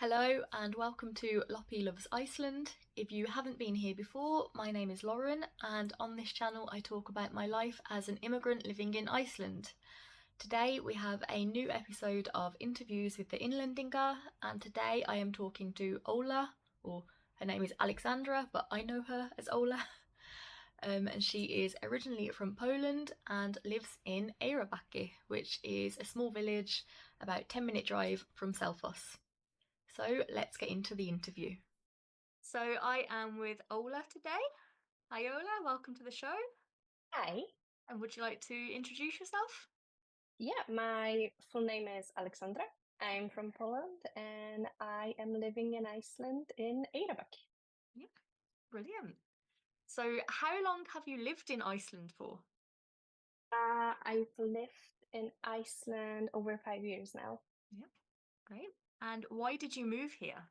Hello and welcome to Loppy Loves Iceland. If you haven't been here before, my name is Lauren and on this channel I talk about my life as an immigrant living in Iceland. Today we have a new episode of interviews with the Innlendingar, and today I am talking to Ola, or her name is Aleksandra, but I know her as Ola. And she is originally from Poland and lives in Eyrarbakki, which is a small village about 10-minute drive from Selfoss. So let's get into the interview. So I am with Ola today. Hi Ola, welcome to the show. Hi. And would you like to introduce yourself? Yeah, my full name is Aleksandra. I'm from Poland and I am living in Iceland in Eyrarbakki. Yeah, brilliant. So how long have you lived in Iceland for? I've lived in Iceland over 5 years now. Yeah, great. And why did you move here?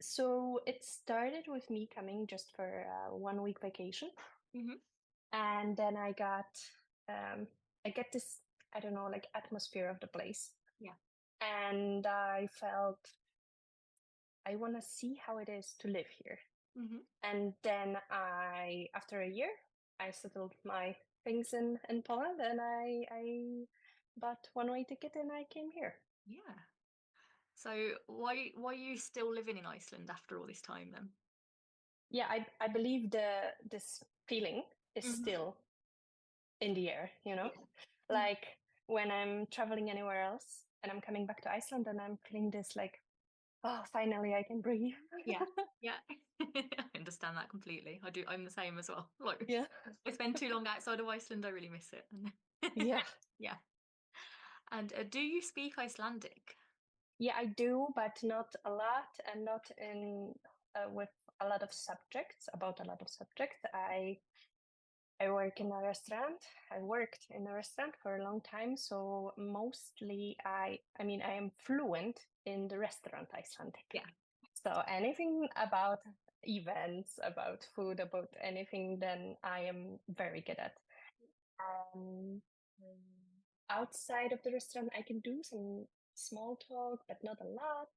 So it started with me coming just for a 1 week vacation. Mm-hmm. And then I get this, I don't know, like atmosphere of the place. Yeah. And I felt I want to see how it is to live here. Mm-hmm. And then after a year, I settled my things in Poland and I bought one-way ticket and I came here. Yeah. So why are you still living in Iceland after all this time then? Yeah, I believe this feeling is Mm-hmm. still in the air, you know? Yeah. Like when I'm traveling anywhere else and I'm coming back to Iceland and I'm feeling this like, oh, finally I can breathe. Yeah, yeah. I understand that completely. I'm the same as well. Like, Yeah. I spend too long outside of Iceland, I really miss it. Yeah. Yeah. And do you speak Icelandic? Yeah, I do, but not a lot and not in with a lot of subjects, about a lot of subjects. I work in a restaurant. I worked in a restaurant for a long time, so mostly I mean I am fluent in the restaurant Icelandic. Yeah. So anything about events, about food, about anything, then I am very good at. Um, Outside of the restaurant, I can do some small talk, but not a lot.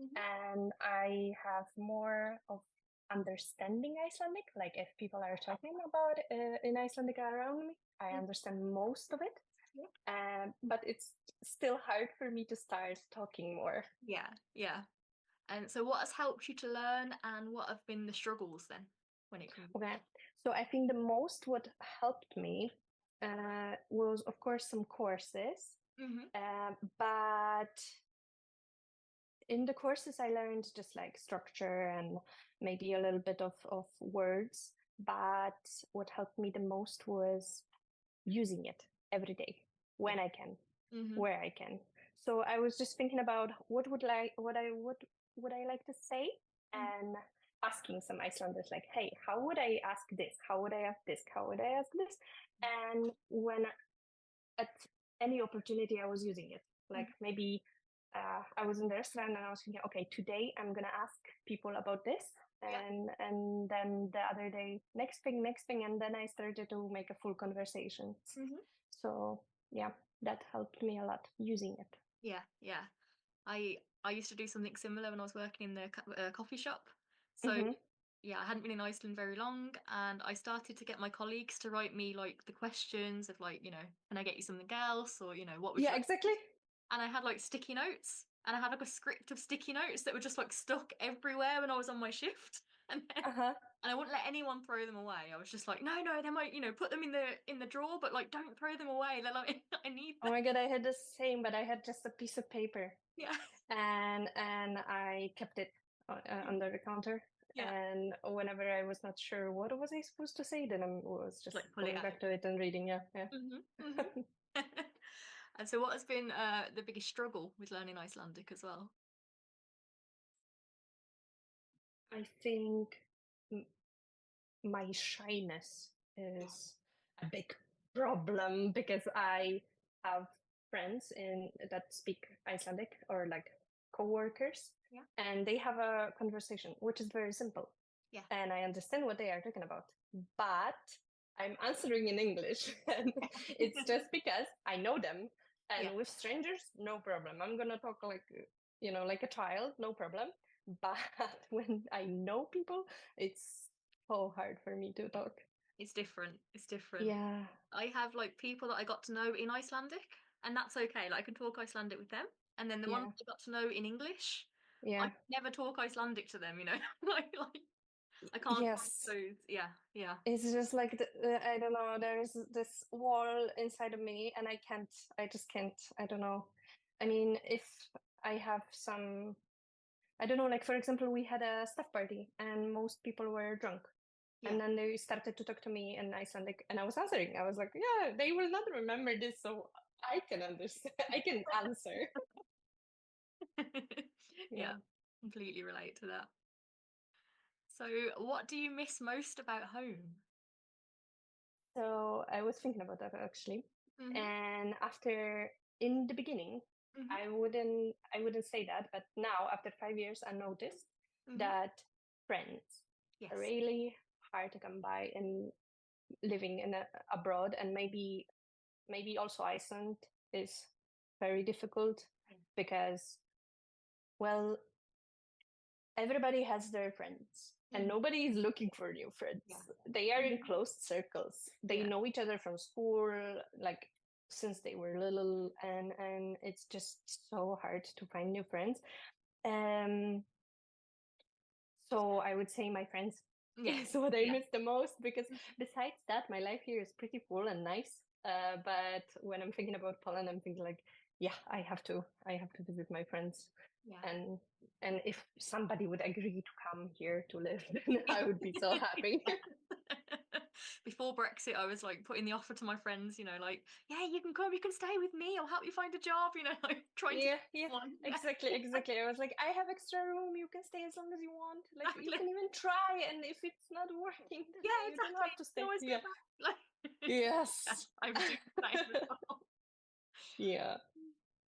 Mhm. And I have more of understanding Icelandic. Like if people are talking about in Icelandic around me, I understand most of it. Yeah. But it's still hard for me to start talking more. Yeah, yeah. And so what has helped you to learn and what have been the struggles then when it comes? Okay, so I think the most what helped me was, of course, some courses, Mm-hmm. but in the courses I learned just like structure and maybe a little bit of words, but what helped me the most was using it every day Yeah. when I can, Mm-hmm. where I can. So I was just thinking about what would I like to say, and asking some Icelanders like, hey, how would I ask this? How would I ask this? How would I ask this? And when at any opportunity I was using it, like maybe I was in the restaurant and I was thinking, okay, today I'm gonna ask people about this, Yeah. and then the other day, next thing, and then I started to make a full conversation. Mm-hmm. So yeah, that helped me a lot using it. Yeah, yeah. I used to do something similar when I was working in the coffee shop. So Mm-hmm. yeah, I hadn't been in Iceland very long, and I started to get my colleagues to write me like the questions of like, can I get you something else, or what would you Yeah, like? exactly. And I had like sticky notes, and I had like a script of sticky notes that were just like stuck everywhere when I was on my shift, Uh-huh. and I wouldn't let anyone throw them away. I was just like, no, they might, put them in the drawer, but like don't throw them away. They're like, I need Oh them. my God, I had the same, but I had just a piece of paper, Yeah, and I kept it under the counter. yeah. And whenever I was not sure what was I supposed to say, then I was just Like pull it going out. back to it and reading. Yeah, yeah. Hmm. And so, what has been the biggest struggle with learning Icelandic as well? I think m- my shyness is a big problem because I have friends in that speak Icelandic or like coworkers, Yeah, and they have a conversation which is very simple, yeah, and I understand what they are talking about, but I'm answering in English, and it's just because I know them. yeah, And with strangers, no problem. I'm gonna talk like like a child, no problem. But when I know people, it's so hard for me to talk. It's different. It's different. Yeah. I have like people that I got to know in Icelandic, and that's okay. Like I can talk Icelandic with them. And then the ones Yeah. I got to know in English, I Yeah. never talk Icelandic to them, like I can't Yes. those. Yeah, yeah. It's just like I don't know. There is this wall inside of me, and I just can't. I don't know. I mean, if I have some, I don't know. Like for example, we had a staff party, and most people were drunk, Yeah. and then they started to talk to me in Icelandic, and I was answering. I was like, "Yeah, they will not remember this, so I can understand. I can answer." Yeah, Yeah. completely relate to that. So, what do you miss most about home? So I was thinking about that actually. Mm-hmm. And after in the beginning, Mm-hmm. I wouldn't say that, but now after 5 years I noticed Mm-hmm. that friends are Yes. really hard to come by in living abroad, and maybe also Iceland is very difficult Yeah. because, well, everybody has their friends and Mm-hmm. nobody is looking for new friends. Yeah. They are in Mm-hmm. closed circles. They Yeah. know each other from school, like since they were little, and it's just so hard to find new friends. Um, so I would say my friends Yeah. is what I Yeah. miss the most, because besides that, my life here is pretty full and nice. But when I'm thinking about Poland, I'm thinking like, yeah, I have to visit my friends, Yeah. and if somebody would agree to come here to live, then I would be so happy. Before Brexit, I was like putting the offer to my friends, like, yeah, you can come, you can stay with me, I'll help you find a job, like trying to Yeah, get yeah, one. Yeah, exactly. I was like, I have extra room. You can stay as long as you want. Like, you exactly. can even try, and if it's not working, then Yeah, you don't exactly. have to You stay. always go Yeah. back. Like, yeah, Yes. I was doing the same as well. Yeah.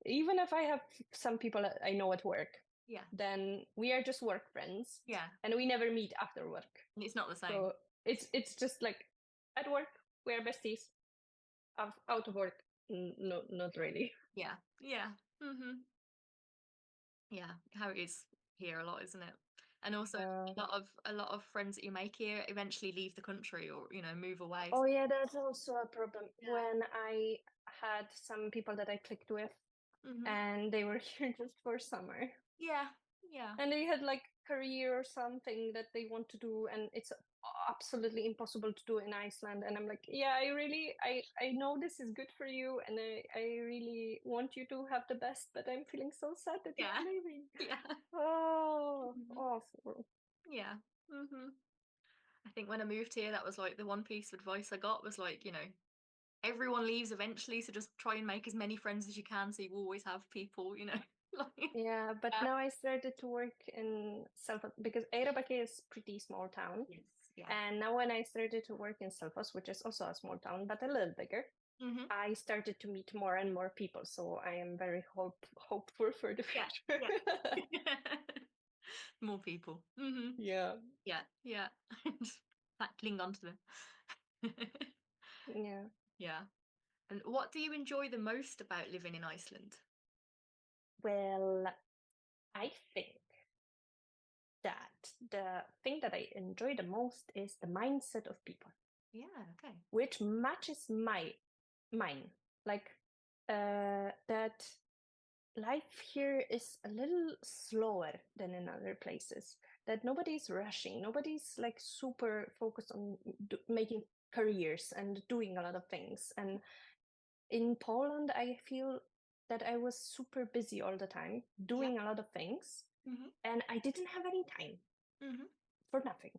Even if I have some people that I know at work, Yeah, then we are just work friends, yeah. and we never meet after work. And it's not the same. So it's just like at work we are besties. Out of work, no, not really. Yeah, yeah. Mm-hmm. Yeah, how it is here a lot, isn't it? And also Uh, a lot of friends that you make here eventually leave the country or, move away. oh yeah, that's also a problem. Yeah. When I had some people that I clicked with, Mm-hmm. and they were here just for summer, Yeah, yeah. and they had like career or something that they want to do, and it's absolutely impossible to do in Iceland, and I'm like, yeah, I know this is good for you, and I really want you to have the best, but I'm feeling so sad that Yeah. you're leaving. Yeah. Oh, Mhm. awful. Yeah. Hmm. I think when I moved here, that was like the one piece of advice I got was like, everyone leaves eventually, so just try and make as many friends as you can so you always have people, like, Yeah, but yeah. now I started to work in Selfos, because Eyrarbakki is pretty small town. Yes. Yeah. And now when I started to work in Selfos, which is also a small town, but a little bigger, Hmm. I started to meet more and more people. So I am very hopeful for the Yeah. future. Yeah. More people. Hmm. Yeah. Yeah. Yeah. Cling on to them. Yeah. Yeah. And what do you enjoy the most about living in Iceland? Well, I think that the thing that I enjoy the most is the mindset of people, Yeah. Okay. which matches mine. Like that life here is a little slower than in other places. That nobody's rushing, nobody's like super focused on making careers and doing a lot of things. And in Poland, I feel that I was super busy all the time, Yeah. doing a lot of things, Hmm. and I didn't have any time Hmm. for nothing.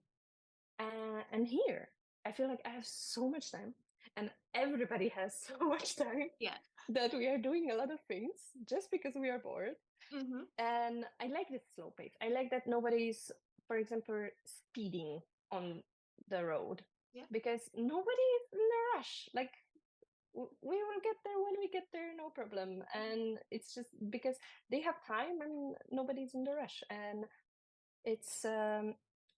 And here, I feel like I have so much time, and everybody has so much time, Yeah. that we are doing a lot of things just because we are bored. Hmm. And I like this slow pace. I like that nobody's, for example, speeding on the road, Yeah. because nobody is in a rush. Like, we will get there when we get there, no problem. And it's just because they have time and nobody's in the rush. And it's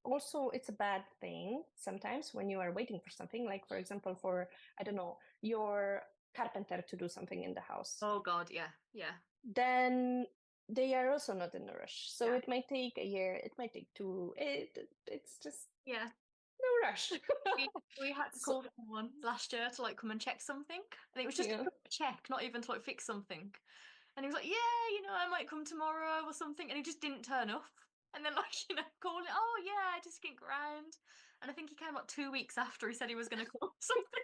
also, it's a bad thing sometimes when you are waiting for something, like for example, for, I don't know, your carpenter to do something in the house. Oh God. Yeah. Yeah. Then they are also not in a rush. So Yeah. it might take a year, it might take two. It's just Yeah. no rush. We had to So call someone last year to like come and check something, and it was just yeah. a check, not even to like fix something. And he was like, "Yeah, I might come tomorrow or something," and he just didn't turn up. And then like calling, "Oh yeah, I just didn't get around." And I think he came like 2 weeks after he said he was going to come or something.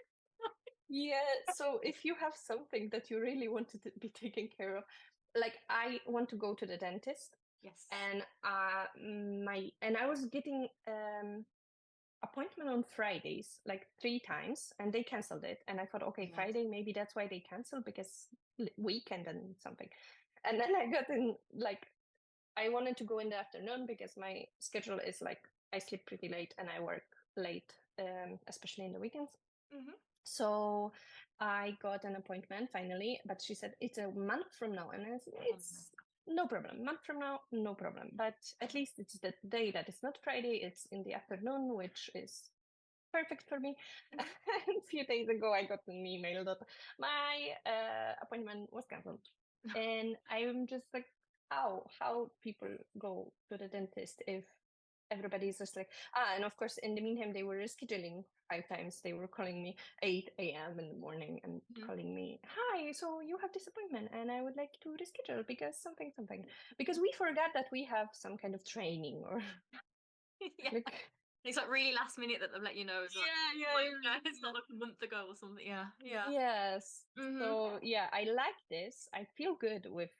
Yeah, so if you have something that you really wanted to be taken care of, like I want to go to the dentist, Yes. and I was getting appointment on Fridays like 3 times, and they canceled it. And I thought, okay, Yeah. Friday, maybe that's why they canceled, because weekend and something. And then I got in, like, I wanted to go in the afternoon because my schedule is like I sleep pretty late and I work late, especially in the weekends. Mm-hmm. So I got an appointment finally, but she said it's a month from now, and I said it's no problem. Month from now, no problem. But at least it's the day that is not Friday. It's in the afternoon, which is perfect for me. And a few days ago, I got an email that my appointment was cancelled, and I'm just like, how people go to the dentist if everybody's just like and of course in the meantime they were rescheduling 5 times. They were calling me 8 a.m. in the morning and calling me, hi, so you have this appointment and I would like to reschedule because something because we forgot that we have some kind of training or Yeah. like It's like really last minute that they've let you know as well. yeah. It's not like a month ago or something. Yeah. Yeah. Yes. Mm-hmm. So yeah, I like this. I feel good with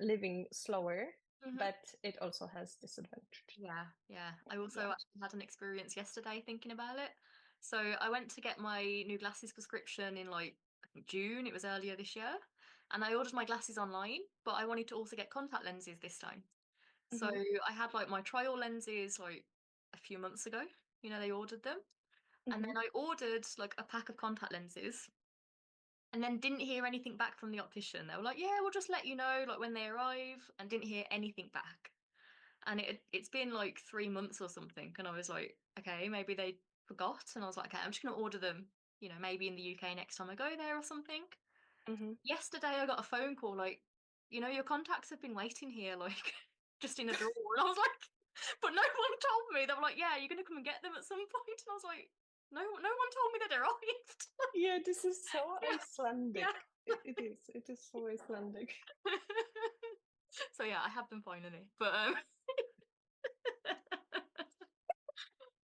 living slower, Mm-hmm. but it also has disadvantages. Yeah, yeah. I also actually had an experience yesterday thinking about it. So I went to get my new glasses prescription in like I think June. It was earlier this year, and I ordered my glasses online, but I wanted to also get contact lenses this time. So Mm-hmm. I had like my trial lenses like a few months ago. They ordered them, and Mm-hmm. then I ordered like a pack of contact lenses, and then didn't hear anything back from the optician. They were like, "Yeah, we'll just let you know like when they arrive," and didn't hear anything back. And it's been like 3 months or something, and I was like, okay, maybe they forgot. And I was like, okay, I'm just gonna order them, maybe in the UK next time I go there or something. Mm-hmm. Yesterday I got a phone call like, your contacts have been waiting here, like just in a drawer. And I was like, but no one told me. They were like, yeah, you're gonna come and get them at some point. And I was like, no one told me they'd arrived. Yeah, this is so Yeah, Icelandic. yeah. It is so Icelandic. So yeah, I have them finally, but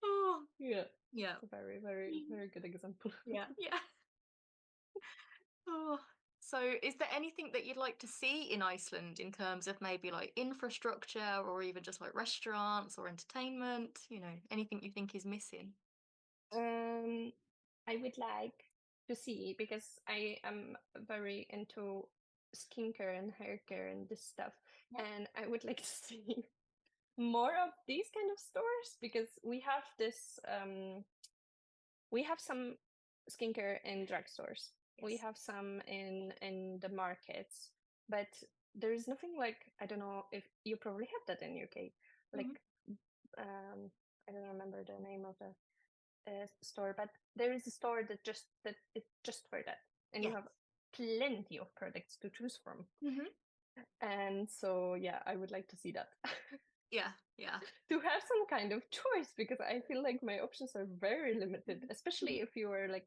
oh, Yeah, yeah. it's a very, very, very good example. Yeah, yeah. Oh. So, is there anything that you'd like to see in Iceland in terms of maybe like infrastructure or even just like restaurants or entertainment? Anything you think is missing? Um, I would like to see, because I am very into skincare and hair care and this stuff, Yeah. and I would like to see more of these kind of stores, because we have some skincare in drugstores. We Yes. have some in the markets, but there is nothing like, I don't know if you probably have that in UK, like Hmm. I don't remember the name of the store, but there is a store that it's just for that, and you Yes. have plenty of products to choose from. Hmm. And so yeah, I would like to see that. Yeah. Yeah. To have some kind of choice, because I feel like my options are very limited, especially if you are like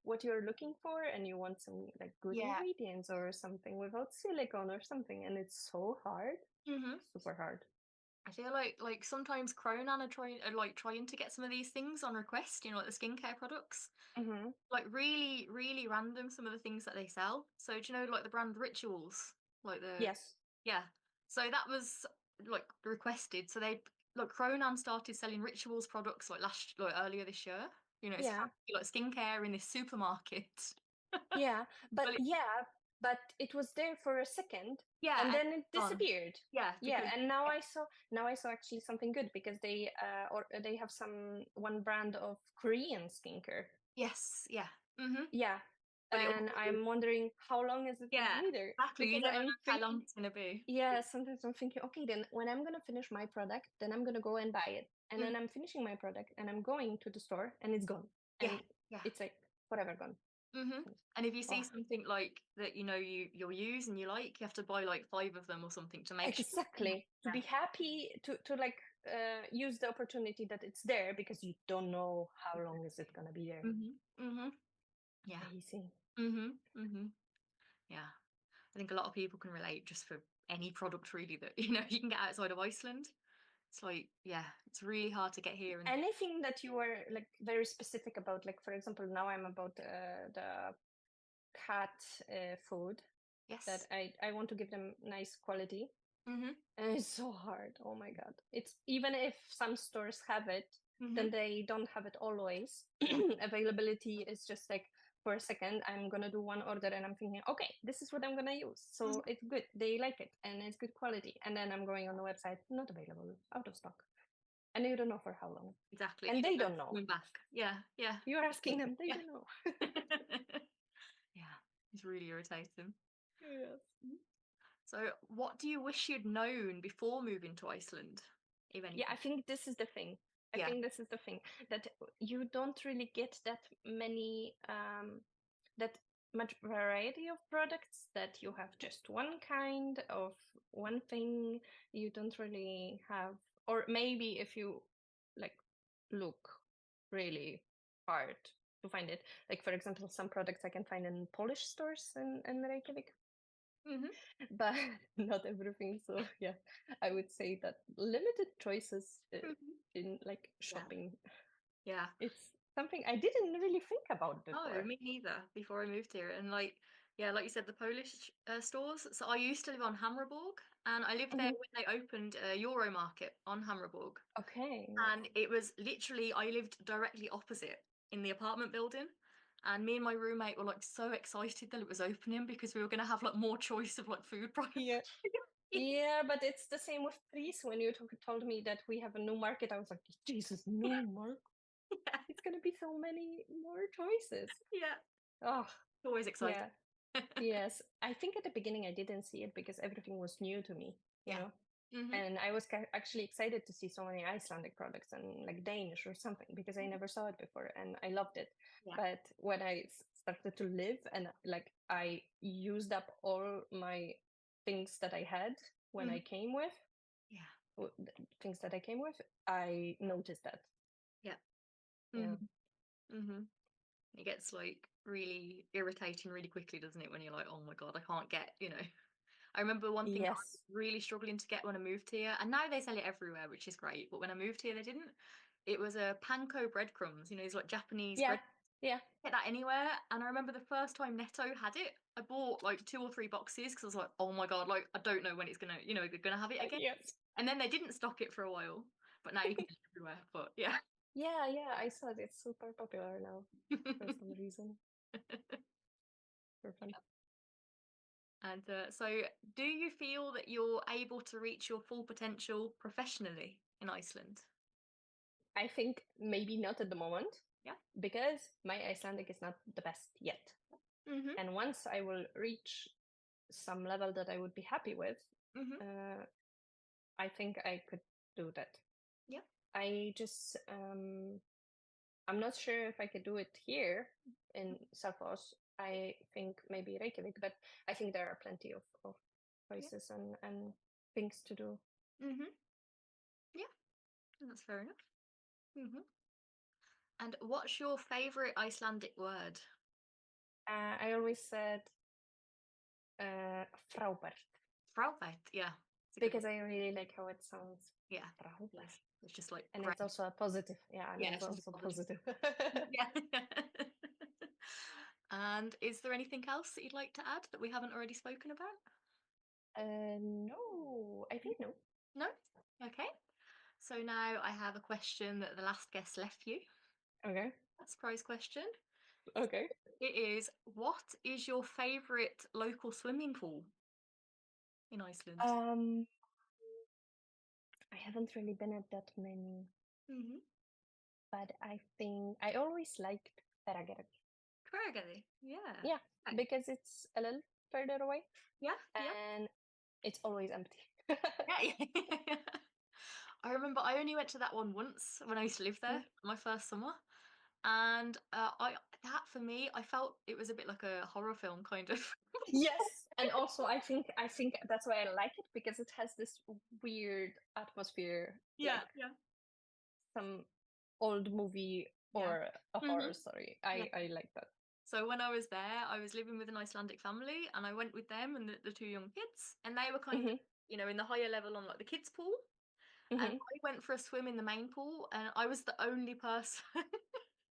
what you're looking for and you want some like good Yeah. ingredients or something without silicone or something, and it's so hard, Hmm. super hard. I feel like sometimes Cronan are trying to get some of these things on request. Like the skincare products. Mm-hmm. Like really, really random. Some of the things that they sell. So do you know like the brand Rituals? Like the Yes. Yeah. So that was like requested. So they like Cronan started selling Rituals products like earlier this year. It's Yeah. like skincare in this supermarket. Yeah, Well, but it was there for a second, yeah, and and then it it's gone. disappeared. Yeah, Yeah, because and now I saw actually something good, because they have one brand of Korean skincare. yes, yeah. Mm-hmm. Yeah, But it and also, I'm wondering how long is it gonna yeah, be there? exactly. You Because never I'm know how long thinking, it's gonna be. yeah, sometimes I'm thinking, okay, then when I'm gonna finish my product, then I'm gonna go and buy it, and Mm. then I'm finishing my product and I'm going to the store and it's gone, Yeah, and yeah. it's like forever gone. And if you see Oh, something like that, you'll use and you like, you have to buy like 5 of them or something to make sure. exactly. To be happy to like use the opportunity that it's there because you don't know how long is it gonna be there. Yeah. Amazing. Yeah. I think a lot of people can relate just for any product really that you can get outside of Iceland. It's like, yeah, it's really hard to get here. And Anything that you are like very specific about, like for example, now I'm about the cat food yes. that I want to give them nice quality. And it's so hard. Oh my God. It's even if some stores have it, then they don't have it always. Availability is just like for a second, I'm gonna do one order and I'm thinking, okay, this is what I'm gonna use. So it's good. They like it and it's good quality. And then I'm going on the website, not available, out of stock. And you don't know for how long. Exactly. And they don't know. Coming back. Yeah. You're asking them, they don't know. Yeah, it's really irritating. Yes. So, what do you wish you'd known before moving to Iceland, if anything? Yeah, I think this is the thing. I Yeah. think this is the thing that you don't really get that many, that much variety of products, that you have just one kind of one thing. You don't really have, or maybe if you like look really hard to find it. Like for example, some products I can find in Polish stores in Reykjavik. But not everything. So yeah, I would say that limited choices in like shopping. Yeah. It's something I didn't really think about before. Oh, me neither. Before I moved here, and like you said, the Polish stores. So I used to live on Hammerborg, and I lived there when they opened a Euro Market on Hammerborg. Okay. And it was literally, I lived directly opposite in the apartment building. And me and my roommate were like so excited that it was opening because we were going to have like more choice of like food prices. Yeah. Yeah, but it's the same with Greece. When you told me that we have a new market, I was like, Jesus, new market. Yeah. It's gonna be so many more choices. Yeah. Oh, Always excited. yeah. Yes. I think at the beginning I didn't see it because everything was new to me, you know? And I was actually excited to see so many Icelandic products and like Danish or something because I never saw it before and I loved it. Yeah. But when I started to live and like I used up all my things that I had when I came with, things that I came with, I noticed that. Yeah. Yeah. It gets like really irritating really quickly, doesn't it? When you're like, oh my God, I can't get, I remember one thing I was really struggling to get when I moved here, and now they sell it everywhere, which is great. But when I moved here, they didn't. It was a panko breadcrumbs, these like Japanese bread. Yeah. Get that anywhere. And I remember the first time Netto had it, I bought like 2 or 3 boxes because I was like, oh my God, like I don't know when it's gonna, they're gonna have it again. Yes. And then they didn't stock it for a while, but now you can get it everywhere. But yeah. Yeah, I saw it. It's super popular now for some reason. For fun. And so, do you feel that you're able to reach your full potential professionally in Iceland? I think maybe not at the moment. Yeah. Because my Icelandic is not the best yet. And once I will reach some level that I would be happy with, I think I could do that. Yeah. I just, I'm not sure if I could do it here in Selfos. I think maybe Reykjavik, but I think there are plenty of places and things to do. Yeah, that's fair enough. And what's your favorite Icelandic word? I always said frábært. Frábært, yeah. Because I really like how it sounds. Yeah. Frábært. It's just like and it's also a positive. Yeah, and yeah, it's also positive. Yeah. And is there anything else that you'd like to add that we haven't already spoken about? No, I think no. No? Okay. So now I have a question that the last guest left you. Okay. A surprise question. Okay. It is, what is your favourite local swimming pool in Iceland? I haven't really been at that many. But I think I always liked Eyrarbakki. Eyrarbakki, yeah. Yeah, because it's a little further away. Yeah. And it's always empty. Yeah. I remember I only went to that one once when I used to live there, my first summer. And that for me, I felt it was a bit like a horror film kind of. Yes, and also I think that's why I like it, because it has this weird atmosphere, Yeah, like yeah, some old movie yeah. or a Hmm. horror story. Yeah. I like that. So when I was there, I was living with an Icelandic family, and I went with them and the two young kids, and they were kind of, Mhm. in the higher level on like the kids' pool, and Mhm. I went for a swim in the main pool, and I was the only person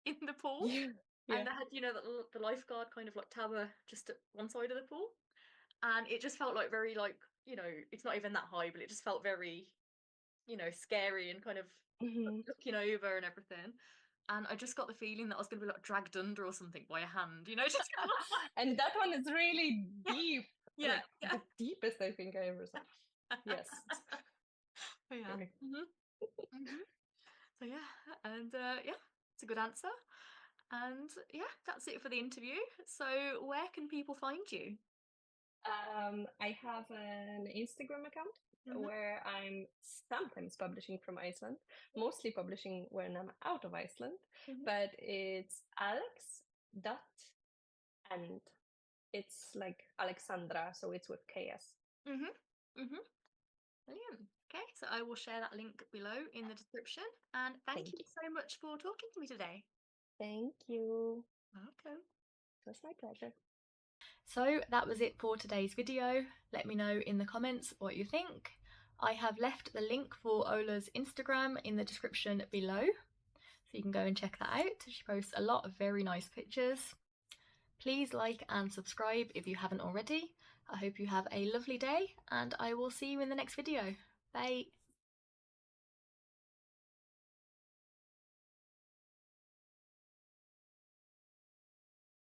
in the pool, Yeah. and Yeah. they had, the lifeguard kind of like tower just at one side of the pool, and it just felt like very like, it's not even that high, but it just felt very, scary and kind of Mhm. looking over and everything. And I just got the feeling that I was going to be like dragged under or something by a hand, just And that one is really yeah, deep, yeah, like yeah. the deepest I think I ever saw. Yes. Yeah. Really. Hmm. So yeah, and yeah, it's a good answer. And yeah, that's it for the interview. So where can people find you? I have an Instagram account Hmm. where I'm sometimes publishing from Iceland, mostly publishing when I'm out of Iceland, Hmm. but it's Alex dot and it's like Aleksandra, so it's with KS. Hmm. Hmm. Brilliant. Okay, so I will share that link below in the description. And thank Thank you you. so much for talking to me today. Thank you. Welcome. It was my pleasure. So that was it for today's video. Let me know in the comments what you think. I have left the link for Ola's Instagram in the description below, so you can go and check that out. She posts a lot of very nice pictures. Please like and subscribe if you haven't already. I hope you have a lovely day, and I will see you in the next video. Bye!